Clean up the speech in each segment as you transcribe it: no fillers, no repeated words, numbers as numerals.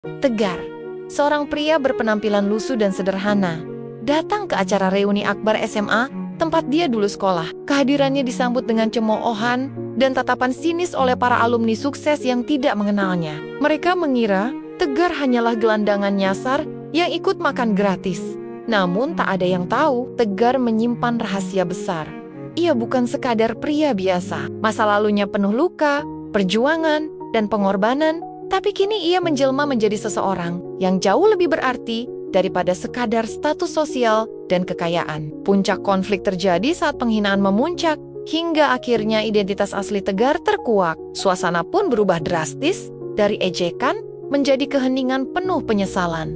Tegar, seorang pria berpenampilan lusuh dan sederhana, datang ke acara reuni akbar SMA, tempat dia dulu sekolah. Kehadirannya disambut dengan cemoohan dan tatapan sinis oleh para alumni sukses yang tidak mengenalnya. Mereka mengira Tegar hanyalah gelandangan nyasar yang ikut makan gratis. Namun tak ada yang tahu, Tegar menyimpan rahasia besar. Ia bukan sekadar pria biasa. Masa lalunya penuh luka, perjuangan, dan pengorbanan, tapi kini ia menjelma menjadi seseorang yang jauh lebih berarti daripada sekadar status sosial dan kekayaan. Puncak konflik terjadi saat penghinaan memuncak, hingga akhirnya identitas asli Tegar terkuak. Suasana pun berubah drastis, dari ejekan menjadi keheningan penuh penyesalan.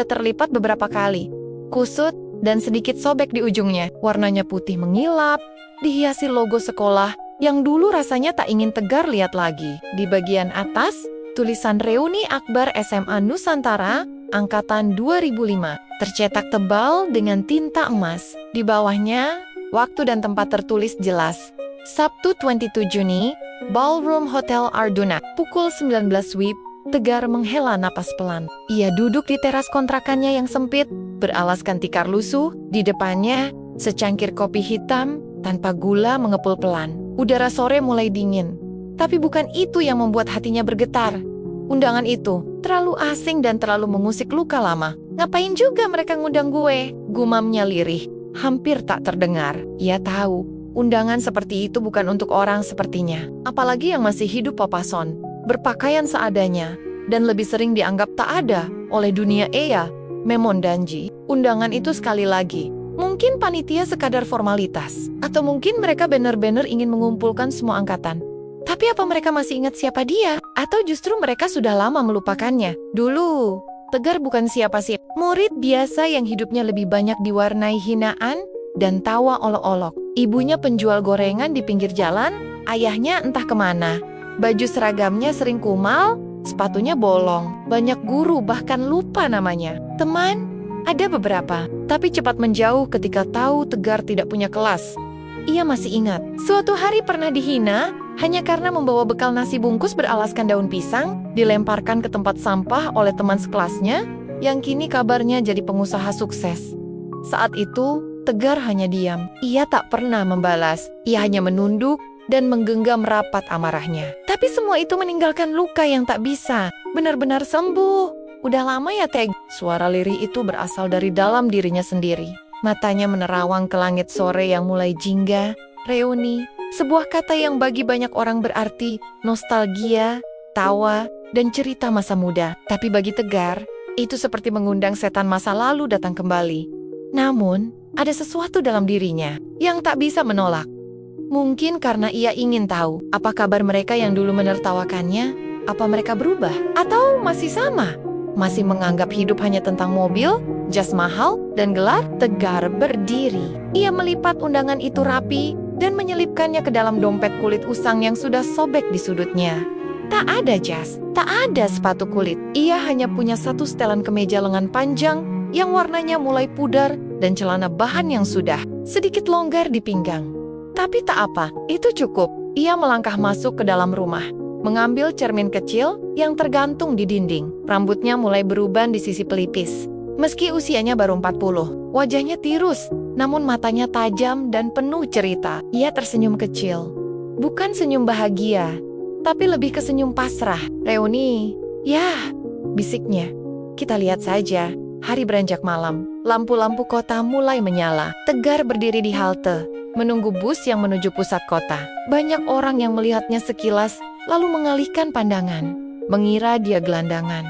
Terlipat beberapa kali, kusut dan sedikit sobek di ujungnya. Warnanya putih mengilap, dihiasi logo sekolah yang dulu rasanya tak ingin Tegar lihat lagi. Di bagian atas, tulisan Reuni Akbar SMA Nusantara Angkatan 2005, tercetak tebal dengan tinta emas. Di bawahnya, waktu dan tempat tertulis jelas. Sabtu 27 Juni, Ballroom Hotel Arjuna, pukul 19 WIB. Tegar menghela napas pelan. Ia duduk di teras kontrakannya yang sempit, beralaskan tikar lusuh. Di depannya, secangkir kopi hitam tanpa gula mengepul pelan. Udara sore mulai dingin, tapi bukan itu yang membuat hatinya bergetar. Undangan itu terlalu asing dan terlalu mengusik luka lama. Ngapain juga mereka ngundang gue? Gumamnya lirih, hampir tak terdengar. Ia tahu, undangan seperti itu bukan untuk orang sepertinya. Apalagi yang masih hidup papason, berpakaian seadanya, dan lebih sering dianggap tak ada oleh dunia Eya, Memon Danji. Undangan itu sekali lagi, mungkin panitia sekadar formalitas, atau mungkin mereka benar-benar ingin mengumpulkan semua angkatan. Tapi apa mereka masih ingat siapa dia? Atau justru mereka sudah lama melupakannya? Dulu, Tegar bukan siapa-siapa. Murid biasa yang hidupnya lebih banyak diwarnai hinaan dan tawa olok-olok. Ibunya penjual gorengan di pinggir jalan, ayahnya entah kemana. Baju seragamnya sering kumal, sepatunya bolong. Banyak guru bahkan lupa namanya. Teman, ada beberapa, tapi cepat menjauh ketika tahu Tegar tidak punya kelas. Ia masih ingat, suatu hari pernah dihina hanya karena membawa bekal nasi bungkus beralaskan daun pisang, dilemparkan ke tempat sampah oleh teman sekelasnya, yang kini kabarnya jadi pengusaha sukses. Saat itu, Tegar hanya diam. Ia tak pernah membalas, ia hanya menunduk dan menggenggam rapat amarahnya. Tapi semua itu meninggalkan luka yang tak bisa benar-benar sembuh. Udah lama ya, Teg? Suara lirih itu berasal dari dalam dirinya sendiri. Matanya menerawang ke langit sore yang mulai jingga. Reuni, sebuah kata yang bagi banyak orang berarti nostalgia, tawa, dan cerita masa muda. Tapi bagi Tegar, itu seperti mengundang setan masa lalu datang kembali. Namun, ada sesuatu dalam dirinya yang tak bisa menolak. Mungkin karena ia ingin tahu, apa kabar mereka yang dulu menertawakannya? Apa mereka berubah? Atau masih sama? Masih menganggap hidup hanya tentang mobil, jas mahal, dan gelar? Tegar berdiri. Ia melipat undangan itu rapi dan menyelipkannya ke dalam dompet kulit usang yang sudah sobek di sudutnya. Tak ada jas, tak ada sepatu kulit. Ia hanya punya satu setelan kemeja lengan panjang yang warnanya mulai pudar dan celana bahan yang sudah sedikit longgar di pinggang. Tapi tak apa, itu cukup. Ia melangkah masuk ke dalam rumah, mengambil cermin kecil yang tergantung di dinding. Rambutnya mulai beruban di sisi pelipis. Meski usianya baru 40, wajahnya tirus, namun matanya tajam dan penuh cerita. Ia tersenyum kecil. Bukan senyum bahagia, tapi lebih ke senyum pasrah. Reuni, ya, bisiknya. Kita lihat saja. Hari beranjak malam, lampu-lampu kota mulai menyala. Tegar berdiri di halte, menunggu bus yang menuju pusat kota. Banyak orang yang melihatnya sekilas, lalu mengalihkan pandangan, mengira dia gelandangan.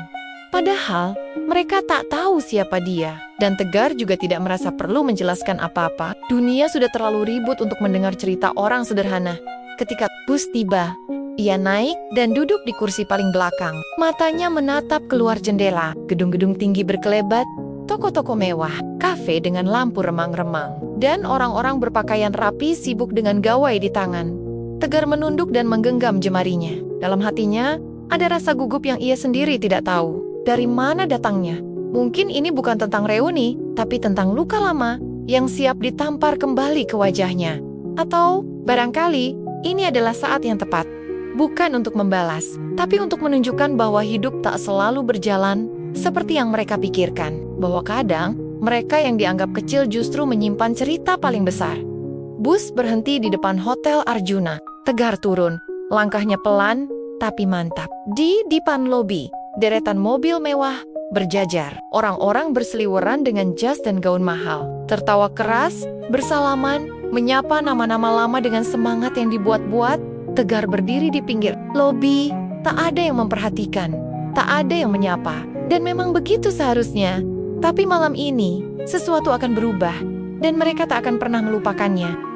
Padahal, mereka tak tahu siapa dia. Dan Tegar juga tidak merasa perlu menjelaskan apa-apa. Dunia sudah terlalu ribut untuk mendengar cerita orang sederhana. Ketika bus tiba, ia naik dan duduk di kursi paling belakang. Matanya menatap keluar jendela, gedung-gedung tinggi berkelebat, toko-toko mewah, kafe dengan lampu remang-remang, dan orang-orang berpakaian rapi sibuk dengan gawai di tangan. Tegar menunduk dan menggenggam jemarinya. Dalam hatinya, ada rasa gugup yang ia sendiri tidak tahu dari mana datangnya. Mungkin ini bukan tentang reuni, tapi tentang luka lama yang siap ditampar kembali ke wajahnya. Atau, barangkali, ini adalah saat yang tepat. bukan untuk membalas, tapi untuk menunjukkan bahwa hidup tak selalu berjalan seperti yang mereka pikirkan, bahwa kadang mereka yang dianggap kecil justru menyimpan cerita paling besar. Bus berhenti di depan Hotel Arjuna. Tegar turun, langkahnya pelan tapi mantap. Di depan lobi, deretan mobil mewah berjajar. Orang-orang berseliweran dengan jas dan gaun mahal. Tertawa keras, bersalaman, menyapa nama-nama lama dengan semangat yang dibuat-buat. Tegar berdiri di pinggir lobi, tak ada yang memperhatikan, tak ada yang menyapa. Dan memang begitu seharusnya. Tapi malam ini, sesuatu akan berubah, dan mereka tak akan pernah melupakannya.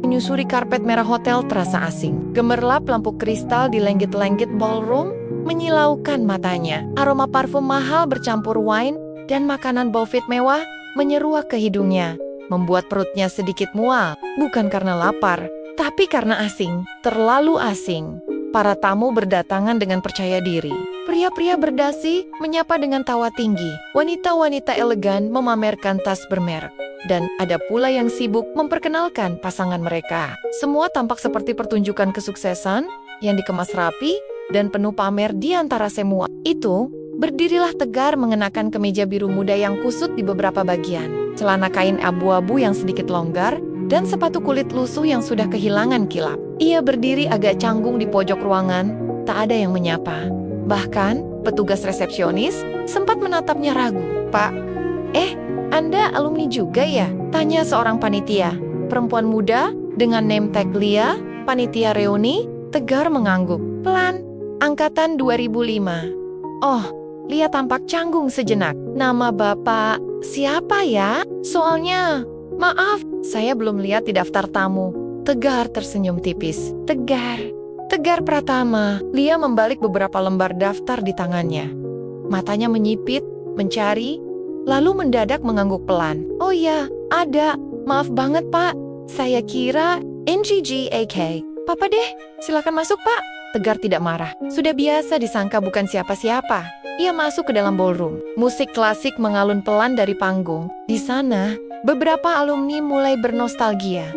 Menyusuri karpet merah hotel terasa asing. Gemerlap lampu kristal di lenggit-lenggit ballroom menyilaukan matanya. Aroma parfum mahal bercampur wine dan makanan buffet mewah menyeruak ke hidungnya, membuat perutnya sedikit mual. Bukan karena lapar, tapi karena asing, terlalu asing. Para tamu berdatangan dengan percaya diri. Pria-pria berdasi menyapa dengan tawa tinggi. Wanita-wanita elegan memamerkan tas bermerek. Dan ada pula yang sibuk memperkenalkan pasangan mereka. Semua tampak seperti pertunjukan kesuksesan yang dikemas rapi dan penuh pamer di antara semua. Itu, berdirilah Tegar mengenakan kemeja biru muda yang kusut di beberapa bagian, celana kain abu-abu yang sedikit longgar, dan sepatu kulit lusuh yang sudah kehilangan kilap. Ia berdiri agak canggung di pojok ruangan, tak ada yang menyapa. Bahkan, petugas resepsionis sempat menatapnya ragu. "Pak, Anda alumni juga ya?" tanya seorang panitia. Perempuan muda dengan name tag Lia, panitia reuni. Tegar mengangguk. "Pelan, angkatan 2005. "Oh, Lia tampak canggung sejenak. "Nama Bapak siapa ya? Soalnya, maaf, saya belum lihat di daftar tamu." Tegar tersenyum tipis. Tegar Pratama." Lia membalik beberapa lembar daftar di tangannya. Matanya menyipit, mencari, lalu mendadak mengangguk pelan. "Oh iya, ada. Maaf banget, Pak. Saya kira NGGAK. Papa deh, silakan masuk, Pak." Tegar tidak marah. Sudah biasa disangka bukan siapa-siapa. Ia masuk ke dalam ballroom. Musik klasik mengalun pelan dari panggung. Di sana, beberapa alumni mulai bernostalgia.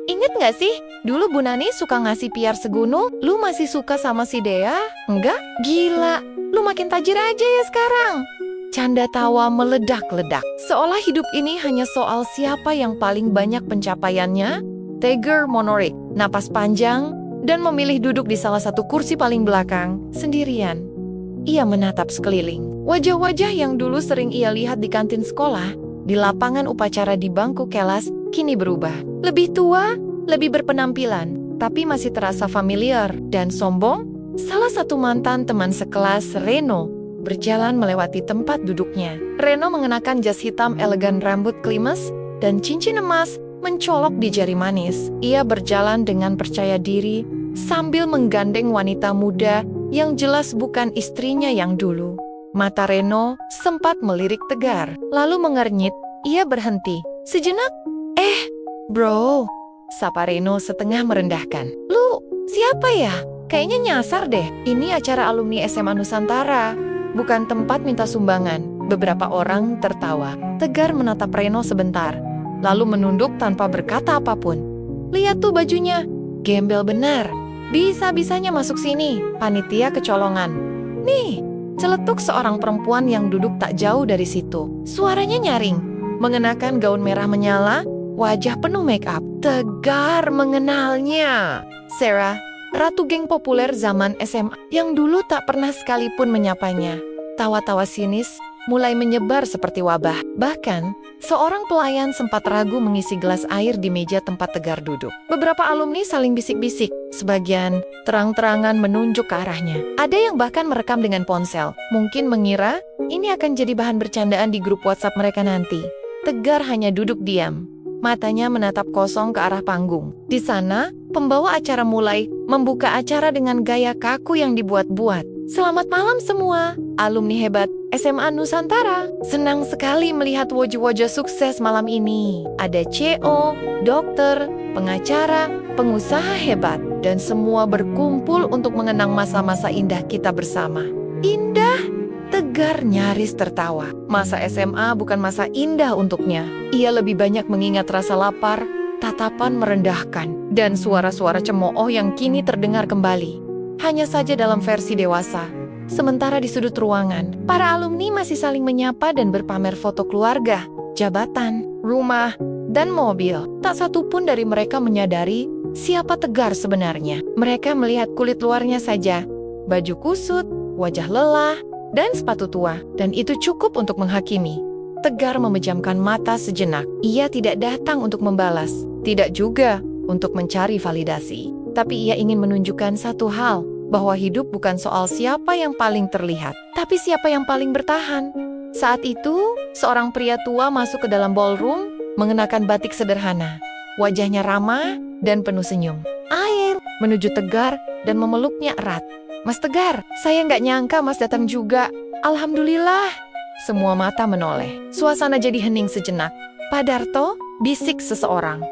Ingat nggak sih? Dulu Bu Nani suka ngasih piar segunung. Lu masih suka sama si Dea? Enggak? Gila, lu makin tajir aja ya sekarang. Canda tawa meledak-ledak. Seolah hidup ini hanya soal siapa yang paling banyak pencapaiannya. Tegar menarik napas panjang dan memilih duduk di salah satu kursi paling belakang, sendirian. Ia menatap sekeliling. Wajah-wajah yang dulu sering ia lihat di kantin sekolah, di lapangan upacara di bangku kelas, kini berubah. Lebih tua, lebih berpenampilan, tapi masih terasa familiar dan sombong. Salah satu mantan teman sekelas, Reno, berjalan melewati tempat duduknya. Reno mengenakan jas hitam elegan, rambut klimes, dan cincin emas mencolok di jari manis. Ia berjalan dengan percaya diri sambil menggandeng wanita muda yang jelas bukan istrinya yang dulu. Mata Reno sempat melirik Tegar, lalu mengernyit. Ia berhenti sejenak. Bro, sapa Reno setengah merendahkan. "Lu siapa ya? Kayaknya nyasar deh. Ini acara alumni SMA Nusantara, bukan tempat minta sumbangan." Beberapa orang tertawa. Tegar menatap Reno sebentar, lalu menunduk tanpa berkata apapun. "Lihat tuh bajunya, gembel benar. Bisa-bisanya masuk sini." Panitia kecolongan. "Nih," celetuk seorang perempuan yang duduk tak jauh dari situ. Suaranya nyaring. Mengenakan gaun merah menyala, wajah penuh make up. Tegar mengenalnya. Sarah, ratu geng populer zaman SMA, yang dulu tak pernah sekalipun menyapanya. Tawa-tawa sinis mulai menyebar seperti wabah. Bahkan, seorang pelayan sempat ragu mengisi gelas air di meja tempat Tegar duduk. Beberapa alumni saling bisik-bisik, sebagian terang-terangan menunjuk ke arahnya. Ada yang bahkan merekam dengan ponsel, mungkin mengira ini akan jadi bahan bercandaan di grup WhatsApp mereka nanti. Tegar hanya duduk diam, matanya menatap kosong ke arah panggung. Di sana, pembawa acara mulai membuka acara dengan gaya kaku yang dibuat-buat. "Selamat malam semua, alumni hebat SMA Nusantara. Senang sekali melihat wajah-wajah sukses malam ini. Ada CEO, dokter, pengacara, pengusaha hebat, dan semua berkumpul untuk mengenang masa-masa indah kita bersama." Indah? Tegar nyaris tertawa. Masa SMA bukan masa indah untuknya. Ia lebih banyak mengingat rasa lapar, tatapan merendahkan, dan suara-suara cemooh yang kini terdengar kembali. Hanya saja dalam versi dewasa. Sementara di sudut ruangan, para alumni masih saling menyapa dan berpamer foto keluarga, jabatan, rumah, dan mobil. Tak satu pun dari mereka menyadari siapa Tegar sebenarnya. Mereka melihat kulit luarnya saja, baju kusut, wajah lelah, dan sepatu tua, dan itu cukup untuk menghakimi. Tegar memejamkan mata sejenak. Ia tidak datang untuk membalas, tidak juga untuk mencari validasi. Tapi ia ingin menunjukkan satu hal, bahwa hidup bukan soal siapa yang paling terlihat, tapi siapa yang paling bertahan. Saat itu, seorang pria tua masuk ke dalam ballroom, mengenakan batik sederhana. Wajahnya ramah dan penuh senyum. Air menuju Tegar dan memeluknya erat. Mas Tegar, saya nggak nyangka Mas datang juga. Alhamdulillah. Semua mata menoleh. Suasana jadi hening sejenak. Pak Darto, bisik seseorang.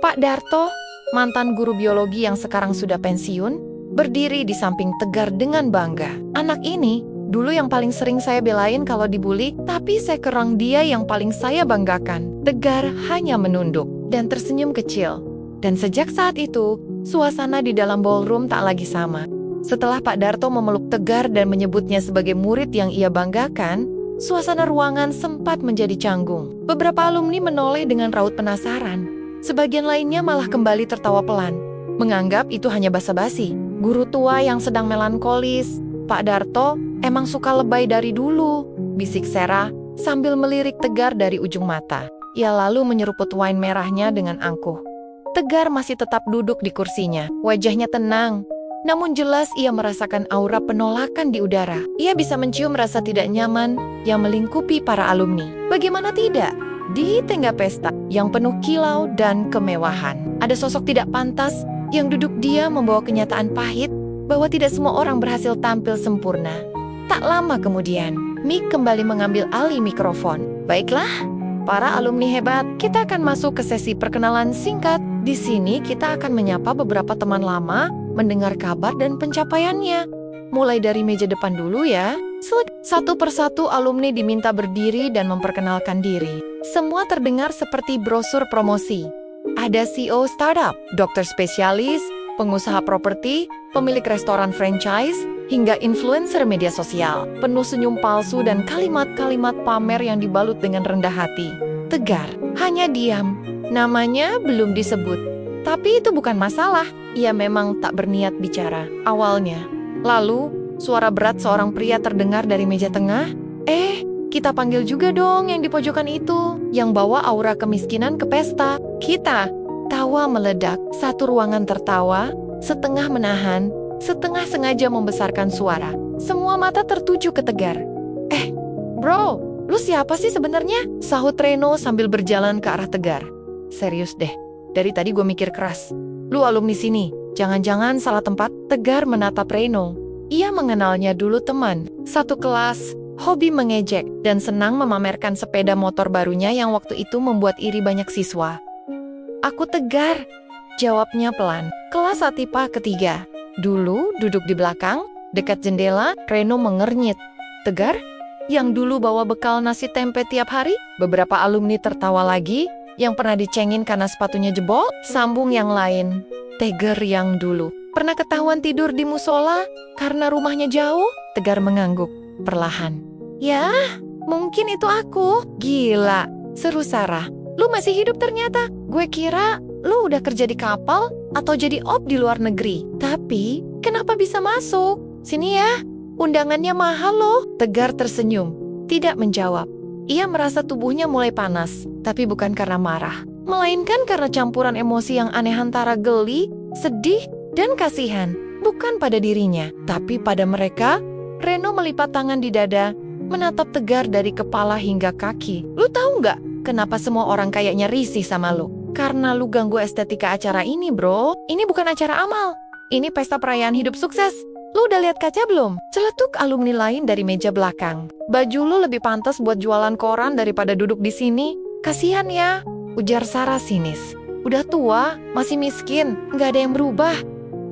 Pak Darto, mantan guru biologi yang sekarang sudah pensiun, berdiri di samping Tegar dengan bangga. Anak ini, dulu yang paling sering saya belain kalau dibully, tapi sekarang dia yang paling saya banggakan. Tegar hanya menunduk dan tersenyum kecil. Dan sejak saat itu, suasana di dalam ballroom tak lagi sama. Setelah Pak Darto memeluk Tegar dan menyebutnya sebagai murid yang ia banggakan, suasana ruangan sempat menjadi canggung. Beberapa alumni menoleh dengan raut penasaran. Sebagian lainnya malah kembali tertawa pelan, menganggap itu hanya basa-basi. Guru tua yang sedang melankolis, Pak Darto emang suka lebay dari dulu, bisik Sera sambil melirik Tegar dari ujung mata. Ia lalu menyeruput wine merahnya dengan angkuh. Tegar masih tetap duduk di kursinya, wajahnya tenang. Namun jelas ia merasakan aura penolakan di udara. Ia bisa mencium rasa tidak nyaman yang melingkupi para alumni. Bagaimana tidak? Di tengah pesta yang penuh kilau dan kemewahan, ada sosok tidak pantas yang duduk diam membawa kenyataan pahit bahwa tidak semua orang berhasil tampil sempurna. Tak lama kemudian, Mick kembali mengambil alih mikrofon. Baiklah, para alumni hebat, kita akan masuk ke sesi perkenalan singkat. Di sini kita akan menyapa beberapa teman lama, mendengar kabar dan pencapaiannya. Mulai dari meja depan dulu ya. Satu persatu alumni diminta berdiri dan memperkenalkan diri. Semua terdengar seperti brosur promosi. Ada CEO startup, dokter spesialis, pengusaha properti, pemilik restoran franchise, hingga influencer media sosial. Penuh senyum palsu dan kalimat-kalimat pamer yang dibalut dengan rendah hati. Tegar hanya diam. Namanya belum disebut. Tapi itu bukan masalah. Ia memang tak berniat bicara awalnya. Lalu, suara berat seorang pria terdengar dari meja tengah. Kita panggil juga dong yang di pojokan itu, yang bawa aura kemiskinan ke pesta. Kita. Tawa meledak. Satu ruangan tertawa, setengah menahan, setengah sengaja membesarkan suara. Semua mata tertuju ke Tegar. Bro, lu siapa sih sebenarnya? Sahut Reno sambil berjalan ke arah Tegar. Serius deh, dari tadi gue mikir keras. Lu alumni sini, jangan-jangan salah tempat? Tegar menatap Reno. Ia mengenalnya dulu teman, satu kelas, hobi mengejek, dan senang memamerkan sepeda motor barunya yang waktu itu membuat iri banyak siswa. Aku Tegar, jawabnya pelan. Kelas Atipa ketiga. Dulu duduk di belakang, dekat jendela, Reno mengernyit. Tegar? Yang dulu bawa bekal nasi tempe tiap hari? Beberapa alumni tertawa lagi. Yang pernah dicengin karena sepatunya jebol? Sambung yang lain. Tegar yang dulu pernah ketahuan tidur di musola karena rumahnya jauh? Tegar mengangguk perlahan. Ya, mungkin itu aku. Gila, seru Sarah. Lu masih hidup ternyata. Gue kira lu udah kerja di kapal atau jadi op di luar negeri. Tapi, kenapa bisa masuk? Sini ya, undangannya mahal loh. Tegar tersenyum, tidak menjawab. Ia merasa tubuhnya mulai panas, tapi bukan karena marah, melainkan karena campuran emosi yang aneh antara geli, sedih, dan kasihan. Bukan pada dirinya, tapi pada mereka. Reno melipat tangan di dada, menatap Tegar dari kepala hingga kaki. Lu tahu nggak kenapa semua orang kayaknya risih sama lu? Karena lu ganggu estetika acara ini, bro. Ini bukan acara amal. Ini pesta perayaan hidup sukses. Lu udah lihat kaca belum? Celetuk alumni lain dari meja belakang. Baju lu lebih pantas buat jualan koran daripada duduk di sini. Kasihan ya, ujar Sarah sinis. Udah tua, masih miskin, nggak ada yang berubah.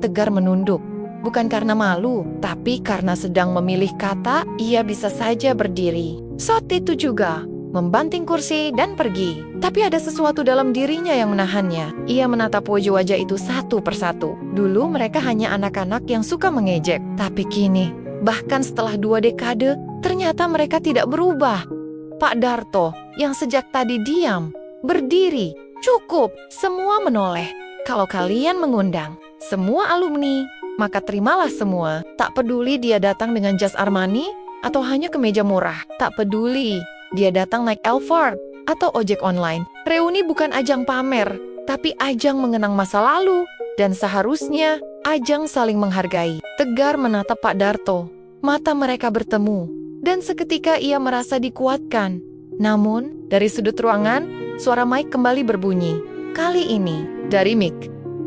Tegar menunduk. Bukan karena malu, tapi karena sedang memilih kata, ia bisa saja berdiri. Saat itu juga, membanting kursi, dan pergi. Tapi ada sesuatu dalam dirinya yang menahannya. Ia menatap wajah-wajah itu satu persatu. Dulu mereka hanya anak-anak yang suka mengejek. Tapi kini, bahkan setelah 2 dekade, ternyata mereka tidak berubah. Pak Darto, yang sejak tadi diam, berdiri. Cukup, semua menoleh. Kalau kalian mengundang semua alumni, maka terimalah semua. Tak peduli dia datang dengan jas Armani atau hanya kemeja murah. Tak peduli dia datang naik Alphard atau ojek online. Reuni bukan ajang pamer, tapi ajang mengenang masa lalu. Dan seharusnya ajang saling menghargai. Tegar menatap Pak Darto. Mata mereka bertemu. Dan seketika ia merasa dikuatkan. Namun, dari sudut ruangan, suara mic kembali berbunyi. Kali ini, dari mic.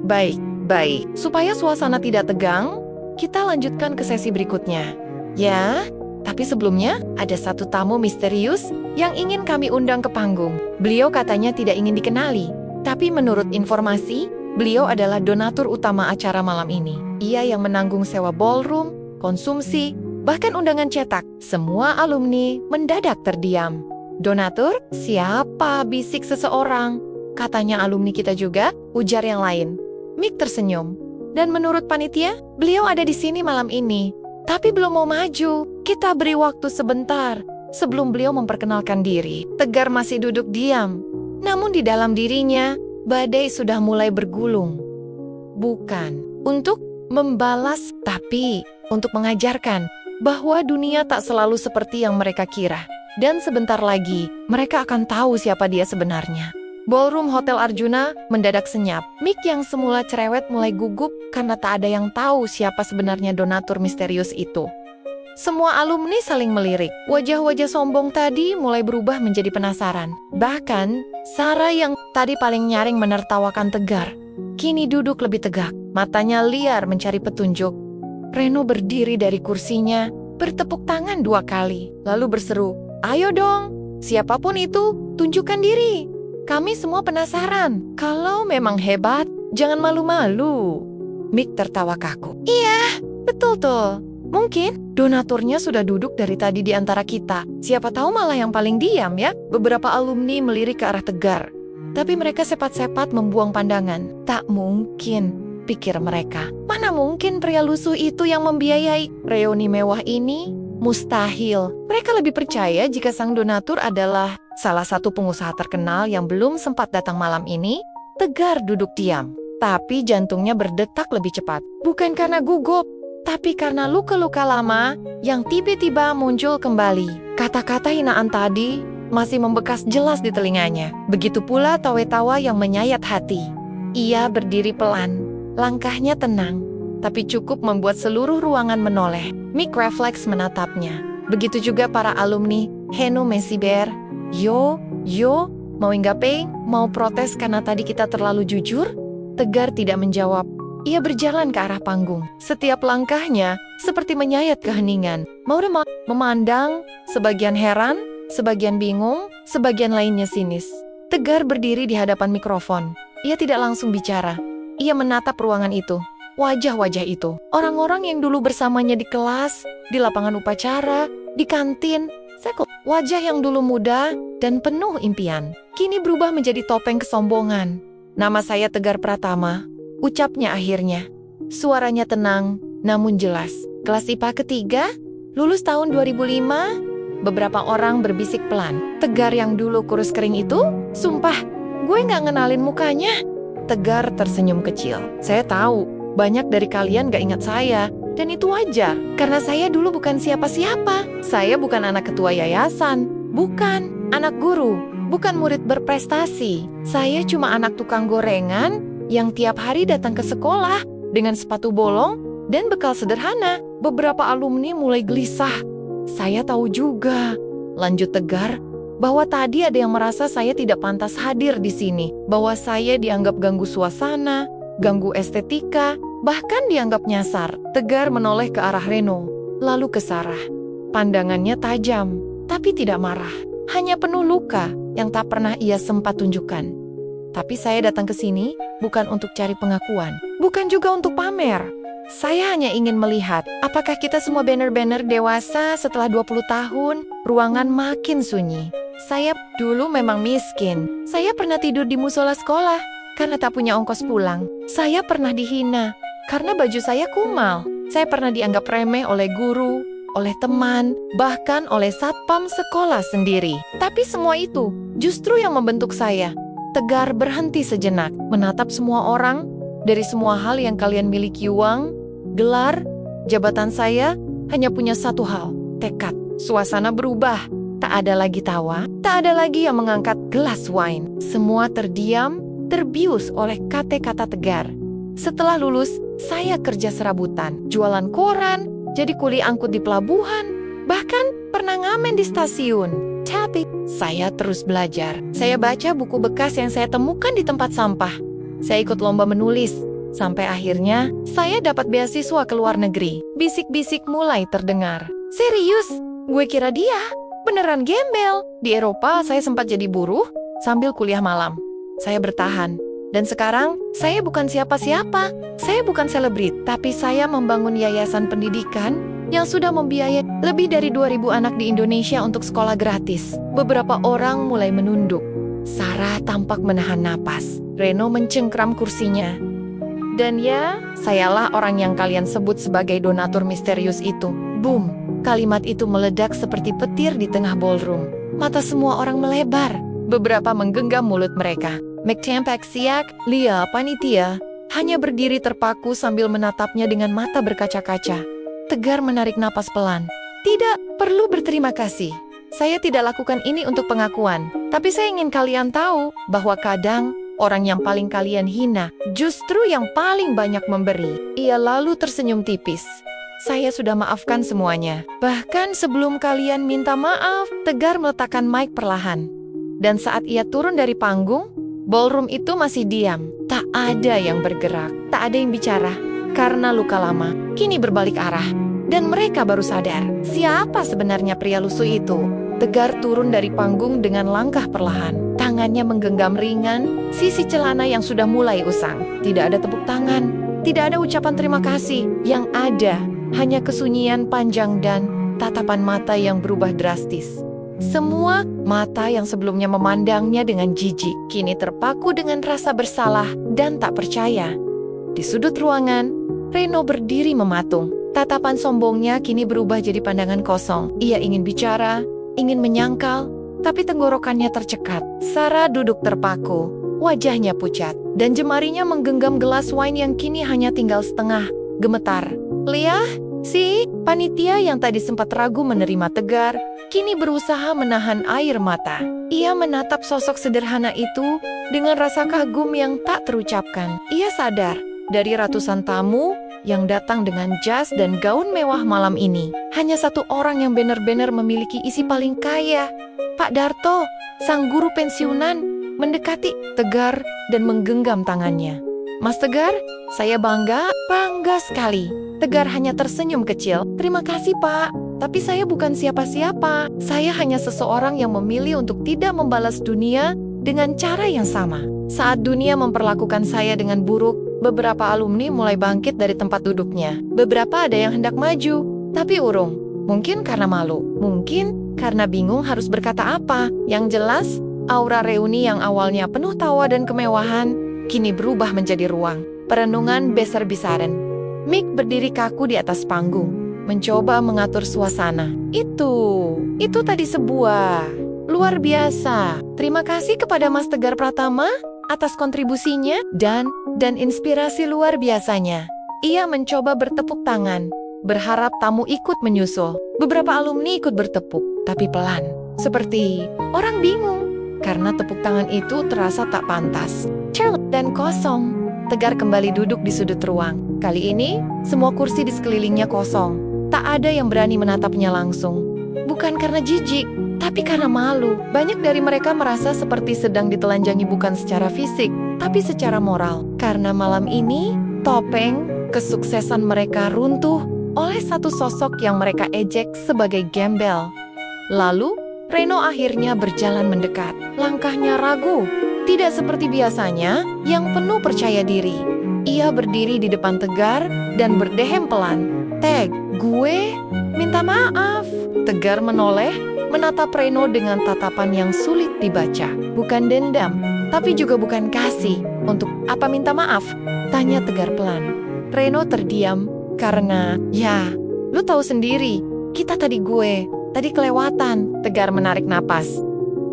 Baik. Supaya suasana tidak tegang, kita lanjutkan ke sesi berikutnya. Ya, tapi sebelumnya ada satu tamu misterius yang ingin kami undang ke panggung. Beliau katanya tidak ingin dikenali, tapi menurut informasi, beliau adalah donatur utama acara malam ini. Ia yang menanggung sewa ballroom, konsumsi, bahkan undangan cetak. Semua alumni mendadak terdiam. Donatur? Siapa? Bisik seseorang. Katanya alumni kita juga, ujar yang lain. Mick tersenyum. Dan menurut panitia, beliau ada di sini malam ini. Tapi belum mau maju. Kita beri waktu sebentar sebelum beliau memperkenalkan diri. Tegar masih duduk diam. Namun di dalam dirinya, badai sudah mulai bergulung. Bukan untuk membalas, tapi untuk mengajarkan bahwa dunia tak selalu seperti yang mereka kira. Dan sebentar lagi, mereka akan tahu siapa dia sebenarnya. Ballroom Hotel Arjuna mendadak senyap. Mick yang semula cerewet mulai gugup karena tak ada yang tahu siapa sebenarnya donatur misterius itu. Semua alumni saling melirik. Wajah-wajah sombong tadi mulai berubah menjadi penasaran. Bahkan, Sarah yang tadi paling nyaring menertawakan Tegar, kini duduk lebih tegak. Matanya liar mencari petunjuk. Reno berdiri dari kursinya, bertepuk tangan 2 kali, lalu berseru, "Ayo dong, siapapun itu, tunjukkan diri. Kami semua penasaran. Kalau memang hebat, jangan malu-malu." Mick tertawa kaku. Iya, betul tuh. Mungkin donaturnya sudah duduk dari tadi di antara kita. Siapa tahu malah yang paling diam ya. Beberapa alumni melirik ke arah Tegar. Tapi mereka sepat-sepat membuang pandangan. Tak mungkin, pikir mereka. Mana mungkin pria lusuh itu yang membiayai reuni mewah ini? Mustahil. Mereka lebih percaya jika sang donatur adalah salah satu pengusaha terkenal yang belum sempat datang malam ini. Tegar duduk diam, tapi jantungnya berdetak lebih cepat. Bukan karena gugup, tapi karena luka-luka lama yang tiba-tiba muncul kembali. Kata-kata hinaan tadi masih membekas jelas di telinganya. Begitu pula tawa-tawa yang menyayat hati. Ia berdiri pelan, langkahnya tenang, tapi cukup membuat seluruh ruangan menoleh. Mick refleks menatapnya. Begitu juga para alumni Heno Mesiber. Yo, mau inggape? Mau protes karena tadi kita terlalu jujur? Tegar tidak menjawab. Ia berjalan ke arah panggung. Setiap langkahnya seperti menyayat keheningan. Maura memandang, sebagian heran, sebagian bingung, sebagian lainnya sinis. Tegar berdiri di hadapan mikrofon. Ia tidak langsung bicara. Ia menatap ruangan itu. Wajah-wajah itu, orang-orang yang dulu bersamanya di kelas, di lapangan upacara, di kantin, wajah yang dulu muda dan penuh impian, kini berubah menjadi topeng kesombongan. Nama saya Tegar Pratama, ucapnya akhirnya. Suaranya tenang, namun jelas. Kelas IPA ketiga, lulus tahun 2005, beberapa orang berbisik pelan. Tegar yang dulu kurus kering itu, sumpah, gue nggak ngenalin mukanya. Tegar tersenyum kecil. Saya tahu. Banyak dari kalian gak ingat saya, dan itu wajar, karena saya dulu bukan siapa-siapa. Saya bukan anak ketua yayasan, bukan anak guru, bukan murid berprestasi. Saya cuma anak tukang gorengan yang tiap hari datang ke sekolah dengan sepatu bolong dan bekal sederhana. Beberapa alumni mulai gelisah. Saya tahu juga, lanjut Tegar, bahwa tadi ada yang merasa saya tidak pantas hadir di sini, bahwa saya dianggap ganggu suasana, ganggu estetika, bahkan dianggap nyasar. Tegar menoleh ke arah Reno, lalu ke Sarah. Pandangannya tajam, tapi tidak marah. Hanya penuh luka yang tak pernah ia sempat tunjukkan. Tapi saya datang ke sini bukan untuk cari pengakuan, bukan juga untuk pamer. Saya hanya ingin melihat apakah kita semua banner-banner dewasa setelah 20 tahun, ruangan makin sunyi. Saya dulu memang miskin. Saya pernah tidur di musola sekolah karena tak punya ongkos pulang. Saya pernah dihina karena baju saya kumal. Saya pernah dianggap remeh oleh guru, oleh teman, bahkan oleh satpam sekolah sendiri. Tapi semua itu justru yang membentuk saya. Tegar berhenti sejenak, menatap semua orang. Dari semua hal yang kalian miliki, uang, gelar, jabatan, saya hanya punya satu hal, tekad. Suasana berubah. Tak ada lagi tawa, tak ada lagi yang mengangkat gelas wine. Semua terdiam, terbius oleh kata-kata Tegar. Setelah lulus, saya kerja serabutan, jualan koran, jadi kuli angkut di pelabuhan, bahkan pernah ngamen di stasiun. Tapi saya terus belajar. Saya baca buku bekas yang saya temukan di tempat sampah. Saya ikut lomba menulis. Sampai akhirnya, saya dapat beasiswa ke luar negeri. Bisik-bisik mulai terdengar. Serius? Gue kira dia beneran gembel. Di Eropa, saya sempat jadi buruh sambil kuliah malam. Saya bertahan. Dan sekarang, saya bukan siapa-siapa. Saya bukan selebrit, tapi saya membangun yayasan pendidikan yang sudah membiayai lebih dari 2.000 anak di Indonesia untuk sekolah gratis. Beberapa orang mulai menunduk. Sarah tampak menahan napas. Reno mencengkram kursinya. Dan ya, sayalah orang yang kalian sebut sebagai donatur misterius itu. Boom! Kalimat itu meledak seperti petir di tengah ballroom. Mata semua orang melebar. Beberapa menggenggam mulut mereka. McTampak Siak, Lia, panitia, hanya berdiri terpaku sambil menatapnya dengan mata berkaca-kaca. Tegar menarik napas pelan. Tidak perlu berterima kasih. Saya tidak lakukan ini untuk pengakuan. Tapi saya ingin kalian tahu bahwa kadang orang yang paling kalian hina justru yang paling banyak memberi. Ia lalu tersenyum tipis. Saya sudah maafkan semuanya. Bahkan sebelum kalian minta maaf, Tegar meletakkan mic perlahan. Dan saat ia turun dari panggung, ballroom itu masih diam. Tak ada yang bergerak, tak ada yang bicara. Karena luka lama, kini berbalik arah. Dan mereka baru sadar, siapa sebenarnya pria lusuh itu. Tegar turun dari panggung dengan langkah perlahan. Tangannya menggenggam ringan, sisi celana yang sudah mulai usang. Tidak ada tepuk tangan, tidak ada ucapan terima kasih. Yang ada hanya kesunyian panjang dan tatapan mata yang berubah drastis. Semua mata yang sebelumnya memandangnya dengan jijik, kini terpaku dengan rasa bersalah dan tak percaya. Di sudut ruangan, Reno berdiri mematung. Tatapan sombongnya kini berubah jadi pandangan kosong. Ia ingin bicara, ingin menyangkal, tapi tenggorokannya tercekat. Sarah duduk terpaku, wajahnya pucat, dan jemarinya menggenggam gelas wine yang kini hanya tinggal setengah. Gemetar. Lia, si panitia yang tadi sempat ragu menerima Tegar, kini berusaha menahan air mata. Ia menatap sosok sederhana itu dengan rasa kagum yang tak terucapkan. Ia sadar, dari ratusan tamu yang datang dengan jas dan gaun mewah malam ini, hanya satu orang yang benar-benar memiliki isi paling kaya. Pak Darto, sang guru pensiunan, mendekati Tegar dan menggenggam tangannya. Mas Tegar, saya bangga sekali. Tegar hanya tersenyum kecil. Terima kasih, Pak. Tapi saya bukan siapa-siapa. Saya hanya seseorang yang memilih untuk tidak membalas dunia dengan cara yang sama. Saat dunia memperlakukan saya dengan buruk, beberapa alumni mulai bangkit dari tempat duduknya. Beberapa ada yang hendak maju, tapi urung. Mungkin karena malu, mungkin karena bingung harus berkata apa. Yang jelas, aura reuni yang awalnya penuh tawa dan kemewahan, kini berubah menjadi ruang perenungan besar-besaran. Mick berdiri kaku di atas panggung, mencoba mengatur suasana. Itu tadi sebuah luar biasa. Terima kasih kepada Mas Tegar Pratama atas kontribusinya dan inspirasi luar biasanya. Ia mencoba bertepuk tangan, berharap tamu ikut menyusul. Beberapa alumni ikut bertepuk, tapi pelan. Seperti orang bingung, karena tepuk tangan itu terasa tak pantas. Dan kosong. Tegar kembali duduk di sudut ruang. Kali ini, semua kursi di sekelilingnya kosong. Tak ada yang berani menatapnya langsung. Bukan karena jijik, tapi karena malu. Banyak dari mereka merasa seperti sedang ditelanjangi bukan secara fisik, tapi secara moral. Karena malam ini, topeng kesuksesan mereka runtuh oleh satu sosok yang mereka ejek sebagai gembel. Lalu, Reno akhirnya berjalan mendekat. Langkahnya ragu, tidak seperti biasanya yang penuh percaya diri. Ia berdiri di depan Tegar dan berdehem pelan. Teg, gue minta maaf. Tegar menoleh, menatap Reno dengan tatapan yang sulit dibaca. Bukan dendam, tapi juga bukan kasih. Untuk apa minta maaf? Tanya Tegar pelan. Reno terdiam karena, ya, lu tahu sendiri, tadi kelewatan. Tegar menarik napas.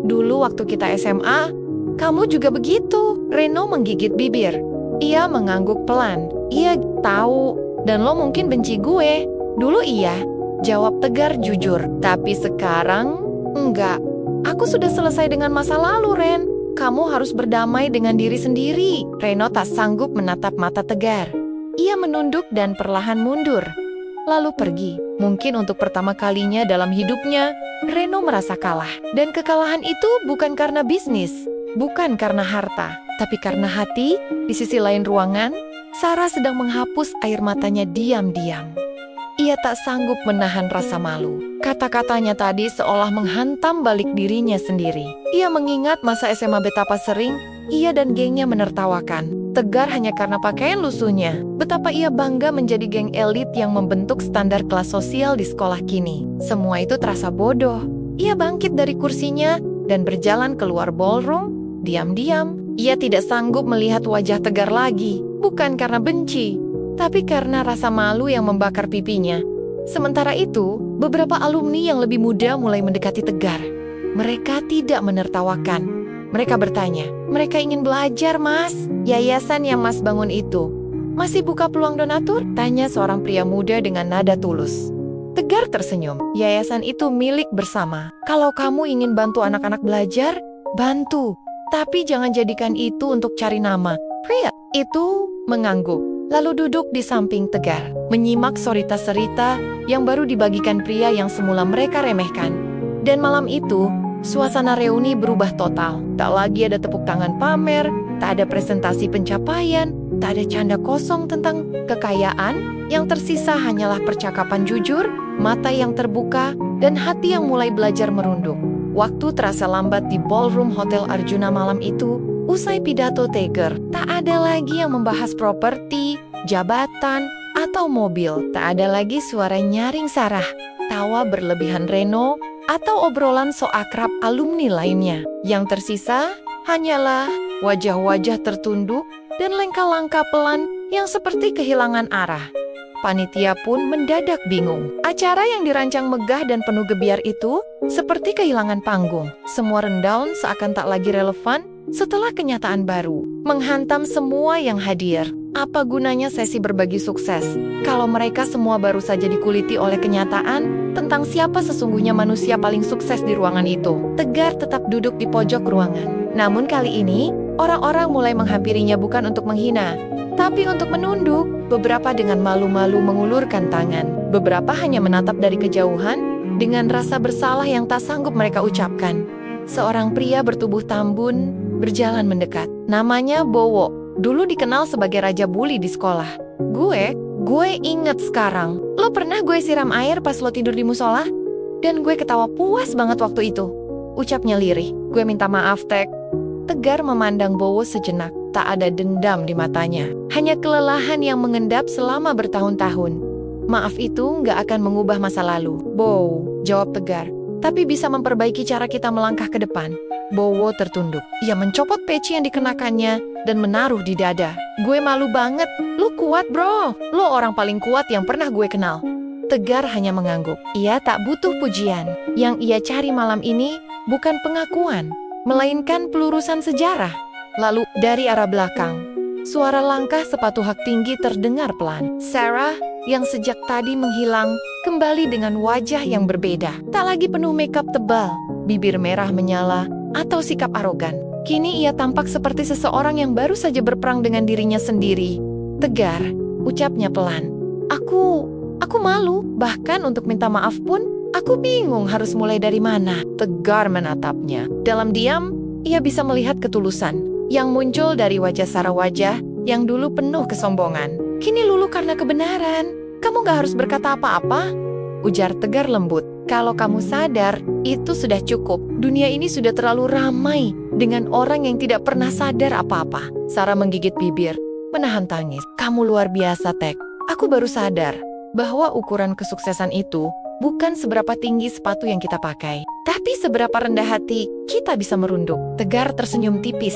Dulu waktu kita SMA, kamu juga begitu. Reno menggigit bibir. Ia mengangguk pelan. Iya, tahu. Dan lo mungkin benci gue. Dulu iya, jawab Tegar jujur. Tapi sekarang, enggak. Aku sudah selesai dengan masa lalu, Ren. Kamu harus berdamai dengan diri sendiri. Reno tak sanggup menatap mata Tegar. Ia menunduk dan perlahan mundur, lalu pergi. Mungkin untuk pertama kalinya dalam hidupnya, Reno merasa kalah. Dan kekalahan itu bukan karena bisnis, bukan karena harta, tapi karena hati. Di sisi lain ruangan, Sarah sedang menghapus air matanya diam-diam. Ia tak sanggup menahan rasa malu. Kata-katanya tadi seolah menghantam balik dirinya sendiri. Ia mengingat masa SMA betapa sering ia dan gengnya menertawakan Tegar hanya karena pakaian lusuhnya. Betapa ia bangga menjadi geng elit yang membentuk standar kelas sosial di sekolah kini. Semua itu terasa bodoh. Ia bangkit dari kursinya dan berjalan keluar ballroom. Diam-diam, ia tidak sanggup melihat wajah Tegar lagi. Bukan karena benci, tapi karena rasa malu yang membakar pipinya. Sementara itu, beberapa alumni yang lebih muda mulai mendekati Tegar. Mereka tidak menertawakan. Mereka bertanya, mereka ingin belajar, Mas. Yayasan yang Mas bangun itu masih buka peluang donatur? Tanya seorang pria muda dengan nada tulus. Tegar tersenyum. Yayasan itu milik bersama. Kalau kamu ingin bantu anak-anak belajar, bantu. Tapi jangan jadikan itu untuk cari nama. Pria itu mengangguk, lalu duduk di samping Tegar, menyimak cerita-cerita yang baru dibagikan pria yang semula mereka remehkan. Dan malam itu, suasana reuni berubah total. Tak lagi ada tepuk tangan pamer, tak ada presentasi pencapaian, tak ada canda kosong tentang kekayaan. Yang tersisa hanyalah percakapan jujur, mata yang terbuka, dan hati yang mulai belajar merunduk. Waktu terasa lambat di ballroom Hotel Arjuna malam itu. Usai pidato Tegar, tak ada lagi yang membahas properti, jabatan, atau mobil. Tak ada lagi suara nyaring Sarah, tawa berlebihan Reno, atau obrolan so akrab alumni lainnya. Yang tersisa hanyalah wajah-wajah tertunduk dan langkah-langkah pelan yang seperti kehilangan arah. Panitia pun mendadak bingung. Acara yang dirancang megah dan penuh gebiar itu seperti kehilangan panggung. Semua rundown seakan tak lagi relevan setelah kenyataan baru menghantam semua yang hadir. Apa gunanya sesi berbagi sukses kalau mereka semua baru saja dikuliti oleh kenyataan tentang siapa sesungguhnya manusia paling sukses di ruangan itu? Tegar tetap duduk di pojok ruangan. Namun kali ini, orang-orang mulai menghampirinya bukan untuk menghina, tapi untuk menunduk. Beberapa dengan malu-malu mengulurkan tangan. Beberapa hanya menatap dari kejauhan dengan rasa bersalah yang tak sanggup mereka ucapkan. Seorang pria bertubuh tambun berjalan mendekat. Namanya Bowo. Dulu dikenal sebagai raja bully di sekolah. Gue inget sekarang. Lo pernah gue siram air pas lo tidur di musola? Dan gue ketawa puas banget waktu itu. Ucapnya lirih. Gue minta maaf, Tek. Tegar memandang Bowo sejenak. Tak ada dendam di matanya. Hanya kelelahan yang mengendap selama bertahun-tahun. Maaf itu nggak akan mengubah masa lalu. Bowo, jawab Tegar. Tapi bisa memperbaiki cara kita melangkah ke depan. Bowo tertunduk. Ia mencopot peci yang dikenakannya dan menaruh di dada. Gue malu banget. Lu kuat, bro. Lu orang paling kuat yang pernah gue kenal. Tegar hanya mengangguk. Ia tak butuh pujian. Yang ia cari malam ini bukan pengakuan, melainkan pelurusan sejarah. Lalu dari arah belakang, suara langkah sepatu hak tinggi terdengar pelan. Sarah yang sejak tadi menghilang kembali dengan wajah yang berbeda. Tak lagi penuh makeup tebal, bibir merah menyala, atau sikap arogan. Kini ia tampak seperti seseorang yang baru saja berperang dengan dirinya sendiri. Tegar, ucapnya pelan. Aku malu, bahkan untuk minta maaf pun, aku bingung harus mulai dari mana. Tegar menatapnya. Dalam diam, ia bisa melihat ketulusan yang muncul dari wajah Sarah, wajah yang dulu penuh kesombongan. Kini luluh karena kebenaran. Kamu gak harus berkata apa-apa, ujar Tegar lembut. Kalau kamu sadar, itu sudah cukup. Dunia ini sudah terlalu ramai dengan orang yang tidak pernah sadar apa-apa. Sarah menggigit bibir, menahan tangis. Kamu luar biasa, Tek. Aku baru sadar bahwa ukuran kesuksesan itu bukan seberapa tinggi sepatu yang kita pakai, Tapi seberapa rendah hati kita bisa merunduk? Tegar tersenyum tipis.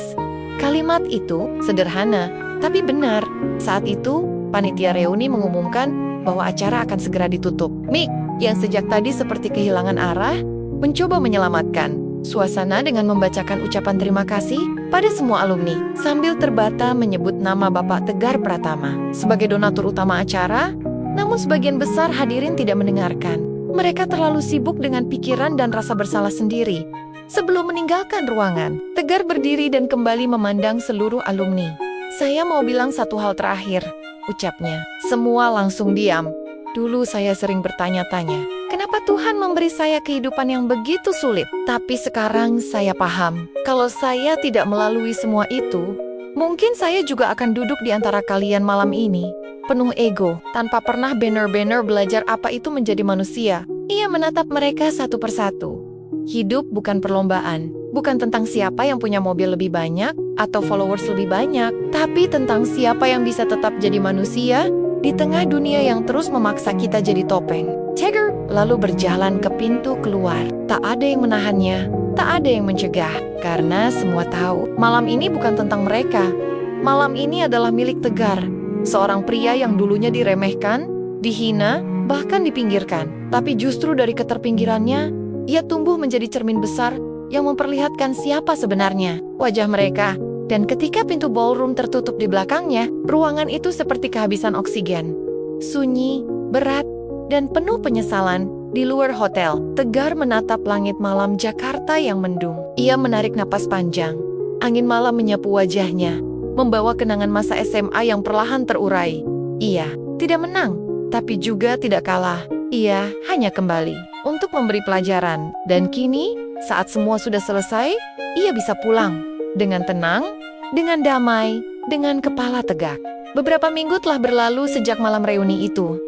Kalimat itu sederhana, tapi benar. Saat itu, panitia reuni mengumumkan bahwa acara akan segera ditutup. Mick, yang sejak tadi seperti kehilangan arah, mencoba menyelamatkan suasana dengan membacakan ucapan terima kasih pada semua alumni, sambil terbata menyebut nama Bapak Tegar Pratama sebagai donatur utama acara. Namun sebagian besar hadirin tidak mendengarkan. Mereka terlalu sibuk dengan pikiran dan rasa bersalah sendiri. Sebelum meninggalkan ruangan, Tegar berdiri dan kembali memandang seluruh alumni. "Saya mau bilang satu hal terakhir," ucapnya. Semua langsung diam. "Dulu saya sering bertanya-tanya, kenapa Tuhan memberi saya kehidupan yang begitu sulit? Tapi sekarang saya paham, kalau saya tidak melalui semua itu, mungkin saya juga akan duduk di antara kalian malam ini, penuh ego, tanpa pernah benar-benar belajar apa itu menjadi manusia." Ia menatap mereka satu persatu. Hidup bukan perlombaan, bukan tentang siapa yang punya mobil lebih banyak atau followers lebih banyak, tapi tentang siapa yang bisa tetap jadi manusia di tengah dunia yang terus memaksa kita jadi topeng. Tegar lalu berjalan ke pintu keluar. Tak ada yang menahannya, tak ada yang mencegah, karena semua tahu malam ini bukan tentang mereka. Malam ini adalah milik Tegar, seorang pria yang dulunya diremehkan, dihina, bahkan dipinggirkan. Tapi justru dari keterpinggirannya, ia tumbuh menjadi cermin besar yang memperlihatkan siapa sebenarnya wajah mereka. Dan ketika pintu ballroom tertutup di belakangnya, ruangan itu seperti kehabisan oksigen. Sunyi, berat, dan penuh penyesalan. Di luar hotel, Tegar menatap langit malam Jakarta yang mendung. Ia menarik napas panjang. Angin malam menyapu wajahnya, membawa kenangan masa SMA yang perlahan terurai. Ia tidak menang, tapi juga tidak kalah. Ia hanya kembali untuk memberi pelajaran. Dan kini, saat semua sudah selesai, ia bisa pulang dengan tenang, dengan damai, dengan kepala tegak. Beberapa minggu telah berlalu sejak malam reuni itu.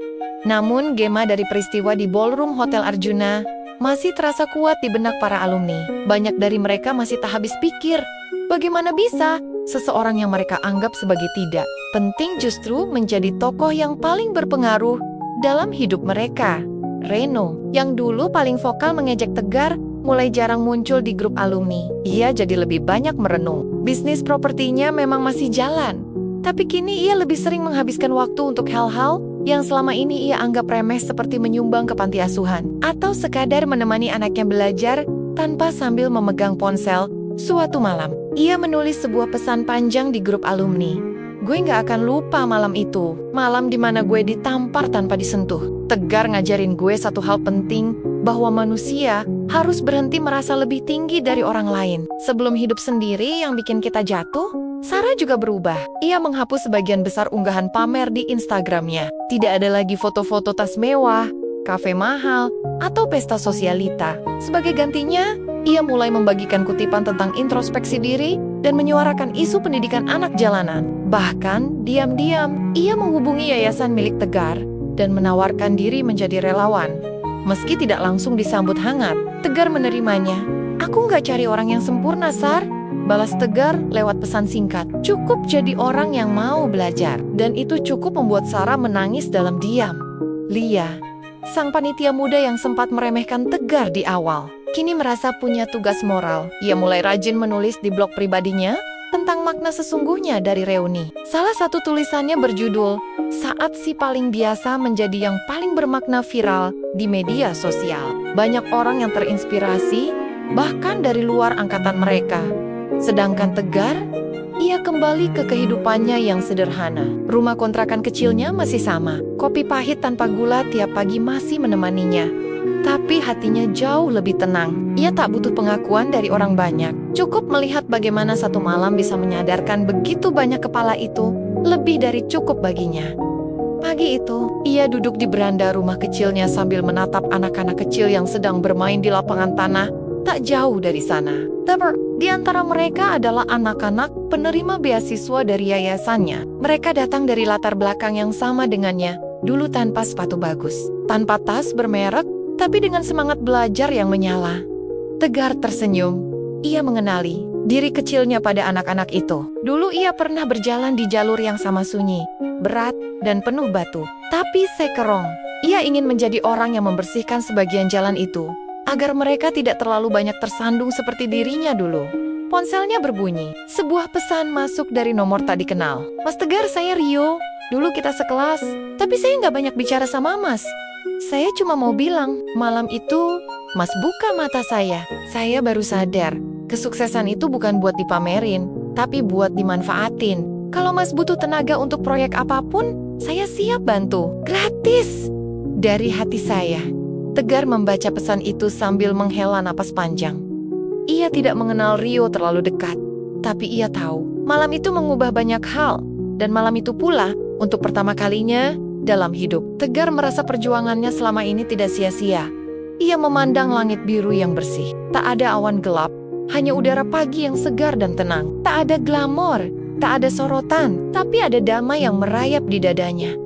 Namun, gema dari peristiwa di ballroom Hotel Arjuna masih terasa kuat di benak para alumni. Banyak dari mereka masih tak habis pikir, bagaimana bisa seseorang yang mereka anggap sebagai tidak penting justru menjadi tokoh yang paling berpengaruh dalam hidup mereka. Reno, yang dulu paling vokal mengejek Tegar, mulai jarang muncul di grup alumni. Ia jadi lebih banyak merenung. Bisnis propertinya memang masih jalan, tapi kini ia lebih sering menghabiskan waktu untuk hal-hal yang selama ini ia anggap remeh seperti menyumbang ke panti asuhan, atau sekadar menemani anaknya belajar tanpa sambil memegang ponsel. Suatu malam, ia menulis sebuah pesan panjang di grup alumni. "Gue gak akan lupa malam itu, malam dimana gue ditampar tanpa disentuh. Tegar ngajarin gue satu hal penting, bahwa manusia harus berhenti merasa lebih tinggi dari orang lain. Sebelum hidup sendiri yang bikin kita jatuh." Sarah juga berubah. Ia menghapus sebagian besar unggahan pamer di Instagramnya. Tidak ada lagi foto-foto tas mewah, kafe mahal, atau pesta sosialita. Sebagai gantinya, ia mulai membagikan kutipan tentang introspeksi diri dan menyuarakan isu pendidikan anak jalanan. Bahkan, diam-diam, ia menghubungi yayasan milik Tegar dan menawarkan diri menjadi relawan. Meski tidak langsung disambut hangat, Tegar menerimanya. "Aku nggak cari orang yang sempurna, Sar," balas Tegar lewat pesan singkat. "Cukup jadi orang yang mau belajar." Dan itu cukup membuat Sarah menangis dalam diam. Lia, sang panitia muda yang sempat meremehkan Tegar di awal, kini merasa punya tugas moral. Ia mulai rajin menulis di blog pribadinya tentang makna sesungguhnya dari reuni. Salah satu tulisannya berjudul, "Saat si paling biasa menjadi yang paling bermakna," viral di media sosial. Banyak orang yang terinspirasi, bahkan dari luar angkatan mereka. Sedangkan Tegar, ia kembali ke kehidupannya yang sederhana. Rumah kontrakan kecilnya masih sama. Kopi pahit tanpa gula tiap pagi masih menemaninya. Tapi hatinya jauh lebih tenang. Ia tak butuh pengakuan dari orang banyak. Cukup melihat bagaimana satu malam bisa menyadarkan begitu banyak kepala itu, lebih dari cukup baginya. Pagi itu, ia duduk di beranda rumah kecilnya sambil menatap anak-anak kecil yang sedang bermain di lapangan tanah tak jauh dari sana. Di antara mereka adalah anak-anak penerima beasiswa dari yayasannya. Mereka datang dari latar belakang yang sama dengannya, dulu tanpa sepatu bagus, tanpa tas bermerek, tapi dengan semangat belajar yang menyala. Tegar tersenyum. Ia mengenali diri kecilnya pada anak-anak itu. Dulu ia pernah berjalan di jalur yang sama sunyi, berat, dan penuh batu. Tapi sekarang, ia ingin menjadi orang yang membersihkan sebagian jalan itu, agar mereka tidak terlalu banyak tersandung seperti dirinya dulu. Ponselnya berbunyi. Sebuah pesan masuk dari nomor tak dikenal. Mas Tegar, saya Rio. Dulu kita sekelas, tapi saya nggak banyak bicara sama Mas. Saya cuma mau bilang, malam itu Mas buka mata saya. Saya baru sadar, kesuksesan itu bukan buat dipamerin, tapi buat dimanfaatin. Kalau Mas butuh tenaga untuk proyek apapun, saya siap bantu. Gratis! Dari hati saya. Tegar membaca pesan itu sambil menghela napas panjang. Ia tidak mengenal Rio terlalu dekat, tapi ia tahu malam itu mengubah banyak hal. Dan malam itu pula, untuk pertama kalinya dalam hidup, Tegar merasa perjuangannya selama ini tidak sia-sia. Ia memandang langit biru yang bersih. Tak ada awan gelap, hanya udara pagi yang segar dan tenang. Tak ada glamor, tak ada sorotan, tapi ada damai yang merayap di dadanya.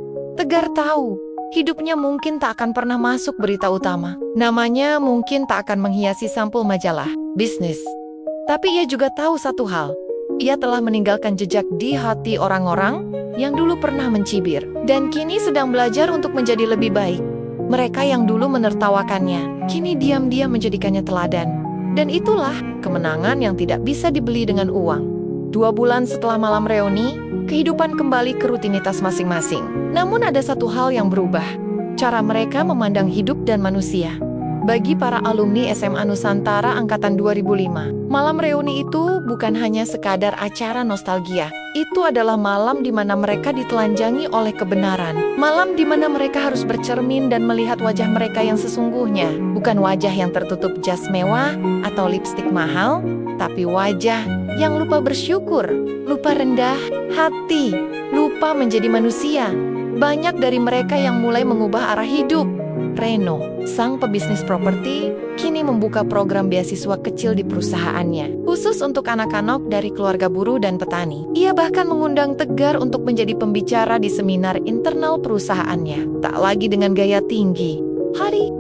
Tegar tahu, hidupnya mungkin tak akan pernah masuk berita utama. Namanya mungkin tak akan menghiasi sampul majalah bisnis. Tapi ia juga tahu satu hal. Ia telah meninggalkan jejak di hati orang-orang yang dulu pernah mencibir, dan kini sedang belajar untuk menjadi lebih baik. Mereka yang dulu menertawakannya, kini diam-diam menjadikannya teladan. Dan itulah kemenangan yang tidak bisa dibeli dengan uang. 2 bulan setelah malam reuni, kehidupan kembali ke rutinitas masing-masing. Namun ada satu hal yang berubah, cara mereka memandang hidup dan manusia. Bagi para alumni SMA Nusantara Angkatan 2005, malam reuni itu bukan hanya sekadar acara nostalgia. Itu adalah malam di mana mereka ditelanjangi oleh kebenaran. Malam di mana mereka harus bercermin dan melihat wajah mereka yang sesungguhnya. Bukan wajah yang tertutup jas mewah atau lipstik mahal, tapi wajah yang lupa bersyukur, lupa rendah hati, lupa menjadi manusia. Banyak dari mereka yang mulai mengubah arah hidup. Reno, sang pebisnis properti, kini membuka program beasiswa kecil di perusahaannya, khusus untuk anak-anak dari keluarga buruh dan petani. Ia bahkan mengundang Tegar untuk menjadi pembicara di seminar internal perusahaannya. Tak lagi dengan gaya tinggi,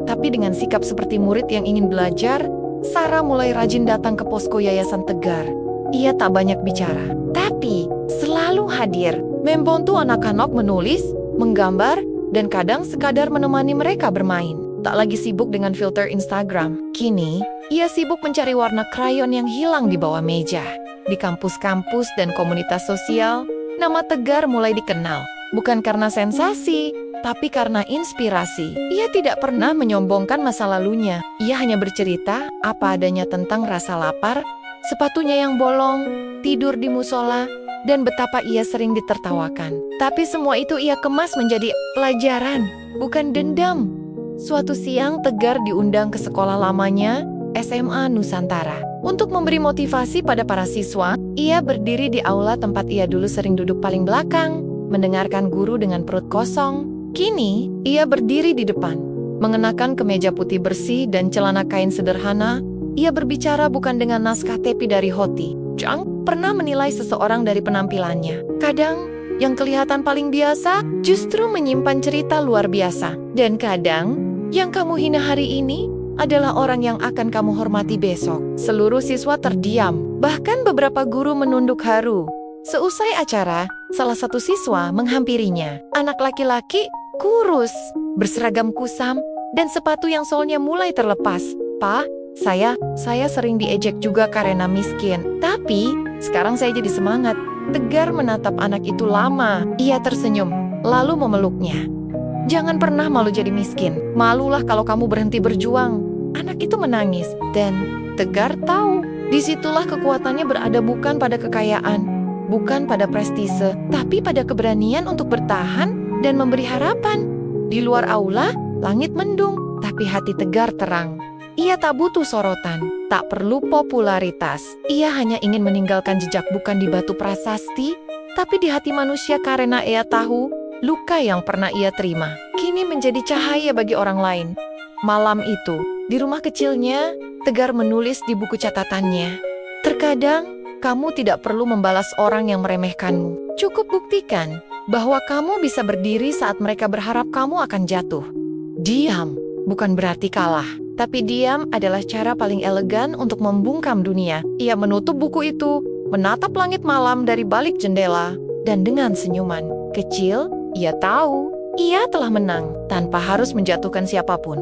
tapi dengan sikap seperti murid yang ingin belajar, Sarah mulai rajin datang ke posko Yayasan Tegar. Ia tak banyak bicara, tapi selalu hadir, membantu anak-anak menulis, menggambar, dan kadang sekadar menemani mereka bermain. Tak lagi sibuk dengan filter Instagram. Kini, ia sibuk mencari warna krayon yang hilang di bawah meja. Di kampus-kampus dan komunitas sosial, nama Tegar mulai dikenal. Bukan karena sensasi, tapi karena inspirasi. Ia tidak pernah menyombongkan masa lalunya. Ia hanya bercerita apa adanya tentang rasa lapar, sepatunya yang bolong, tidur di musola, dan betapa ia sering ditertawakan. Tapi semua itu ia kemas menjadi pelajaran, bukan dendam. Suatu siang Tegar diundang ke sekolah lamanya, SMA Nusantara. Untuk memberi motivasi pada para siswa, ia berdiri di aula tempat ia dulu sering duduk paling belakang, mendengarkan guru dengan perut kosong. Kini, ia berdiri di depan, mengenakan kemeja putih bersih dan celana kain sederhana. Ia berbicara bukan dengan naskah tepi dari Hoti. Jang pernah menilai seseorang dari penampilannya. Kadang, yang kelihatan paling biasa justru menyimpan cerita luar biasa. Dan kadang, yang kamu hina hari ini adalah orang yang akan kamu hormati besok. Seluruh siswa terdiam, bahkan beberapa guru menunduk haru. Seusai acara, salah satu siswa menghampirinya. Anak laki-laki, kurus, berseragam kusam, dan sepatu yang solnya mulai terlepas. "Pak, saya sering diejek juga karena miskin. Tapi, sekarang saya jadi semangat." Tegar menatap anak itu lama. Ia tersenyum, lalu memeluknya. "Jangan pernah malu jadi miskin. Malulah kalau kamu berhenti berjuang." Anak itu menangis, dan Tegar tahu, disitulah kekuatannya berada bukan pada kekayaan, bukan pada prestise, tapi pada keberanian untuk bertahan dan memberi harapan. Di luar aula, langit mendung, tapi hati Tegar terang. Ia tak butuh sorotan, tak perlu popularitas. Ia hanya ingin meninggalkan jejak bukan di batu prasasti, tapi di hati manusia karena ia tahu luka yang pernah ia terima kini menjadi cahaya bagi orang lain. Malam itu, di rumah kecilnya, Tegar menulis di buku catatannya, "Terkadang, kamu tidak perlu membalas orang yang meremehkanmu. Cukup buktikan bahwa kamu bisa berdiri saat mereka berharap kamu akan jatuh." Diam bukan berarti kalah, tapi diam adalah cara paling elegan untuk membungkam dunia. Ia menutup buku itu, menatap langit malam dari balik jendela, dan dengan senyuman kecil, ia tahu ia telah menang tanpa harus menjatuhkan siapapun.